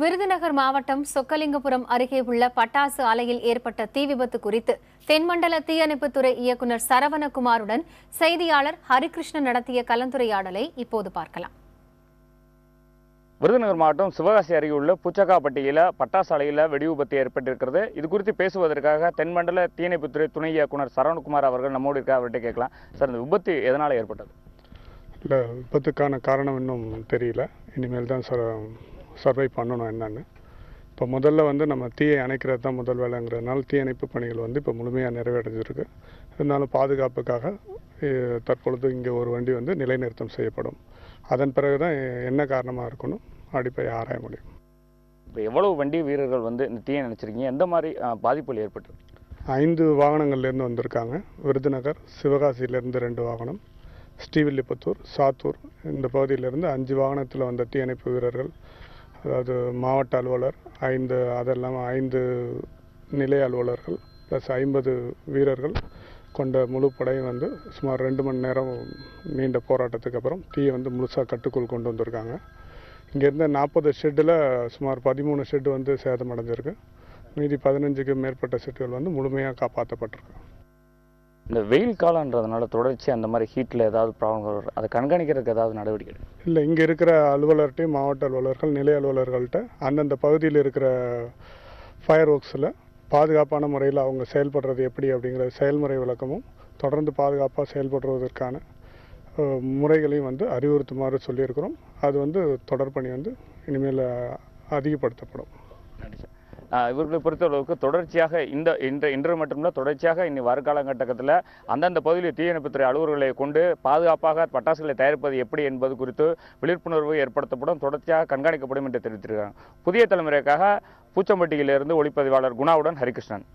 விருதுநகர் மாவட்டம் சொக்கலிங்கபுரம் அருகே உள்ள பட்டாசு ஆலையில் ஏற்பட்ட தீ விபத்து குறித்து தென்மண்டல தீயணைப்புத்துறை இயக்குநர் சரவணகுமாருடன் செய்தியாளர் ஹரிகிருஷ்ணன் நடத்திய கலந்துரையாடலை இப்போது பார்க்கலாம். விருதுநகர் மாவட்டம் சிவகாசி அருகே உள்ள புச்சக்காப்பட்டியில் பட்டாசு ஆலையில் வெடி விபத்து ஏற்பட்டிருக்கிறது. இது குறித்து பேசுவதற்காக தென்மண்டல தீயணைப்புத்துறை துணை இயக்குநர் சரவணகுமார் அவர்கள் நம்மோடு இருக்க அவர்கிட்ட கேட்கலாம். சார், இந்த விபத்து எதனால் ஏற்பட்டது? இல்லை, விபத்துக்கான காரணம் இன்னும் தெரியல. இனிமேல் தான் சர்வை பண்ணணும் என்னன்னு. இப்போ முதல்ல நம்ம தீயை அணைக்கிறது தான் முதல் வேலைங்கிறதுனால தீயணைப்பு பணிகள் இப்போ முழுமையாக நிறைவடைஞ்சிருக்கு. இருந்தாலும் பாதுகாப்புக்காக தற்பொழுது இங்கே ஒரு வண்டி நிலைநிறுத்தம் செய்யப்படும். அதன் பிறகு தான் என்ன காரணமாக இருக்கணும் அடிப்படை ஆராய முடியும். இப்போ எவ்வளவு வண்டி வீரர்கள் இந்த தீயை நினைச்சிருக்கீங்க? எந்த மாதிரி பாதிப்புகள் ஏற்பட்டு? 5 வாகனங்கள்லேருந்து வந்திருக்காங்க. விருதுநகர், சிவகாசியிலேருந்து 2 வாகனம், ஸ்ரீவில்லிபுத்தூர், சாத்தூர் இந்த பகுதியிலிருந்து 5 வாகனத்தில் வந்த தீயணைப்பு வீரர்கள், அதாவது மாவட்ட அலுவலர் 5, அதெல்லாம் 5 நிலைய அலுவலர்கள் ப்ளஸ் 50 வீரர்கள் கொண்ட முழு படையும் சுமார் 2 மணி நேரம் நீண்ட போராட்டத்துக்கு அப்புறம் தீயை முழுசாக கட்டுக்குள் கொண்டு வந்திருக்காங்க. இங்கேருந்து 40 ஷெட்டில் சுமார் 13 ஷெட்டு சேதமடைஞ்சிருக்கு. மீதி 15க்கு மேற்பட்ட ஷெட்டுகள் முழுமையாக காப்பாற்றப்பட்டிருக்கு. இந்த வெயில் காலன்றதுனால தொடர்ச்சி அந்த மாதிரி ஹீட்டில் ஏதாவது ப்ராப்ளம் வரும், அதை கண்காணிக்கிறதுக்கு ஏதாவது நடவடிக்கை? இல்லை, இங்கே இருக்கிற அலுவலர்கிட்டையும் மாவட்ட அலுவலர்கள், நிலைய அலுவலர்கள்ட்ட அந்தந்த பகுதியில் இருக்கிற ஃபயர் ஒர்க்ஸில் பாதுகாப்பான முறையில் அவங்க செயல்படுறது எப்படி அப்படிங்கிற செயல்முறை விளக்கமும் தொடர்ந்து பாதுகாப்பாக செயல்படுவதற்கான முறைகளையும் அறிவுறுத்துமாறு சொல்லியிருக்கிறோம். அது தொடர்பணி இனிமேல் அதிகப்படுத்தப்படும். நன்றி சார். இவர்களை பொறுத்தளவுக்கு தொடர்ச்சியாக இன்று மட்டுமில்ல, தொடர்ச்சியாக இனி வருகாலகட்டத்தில் அந்தந்த பகுதியில் தீயணைப்புத்துறை அலுவலர்களை கொண்டு பாதுகாப்பாக பட்டாசுகளை தயாரிப்பது எப்படி என்பது குறித்து விழிப்புணர்வு ஏற்படுத்தப்படும், தொடர்ச்சியாக கண்காணிக்கப்படும் என்று தெரிவித்திருக்கிறாங்க. புதிய தலைமுறைக்காக பூச்சம்பட்டியிலிருந்து ஒளிப்பதிவாளர் குணாவுடன் ஹரிகிருஷ்ணன்.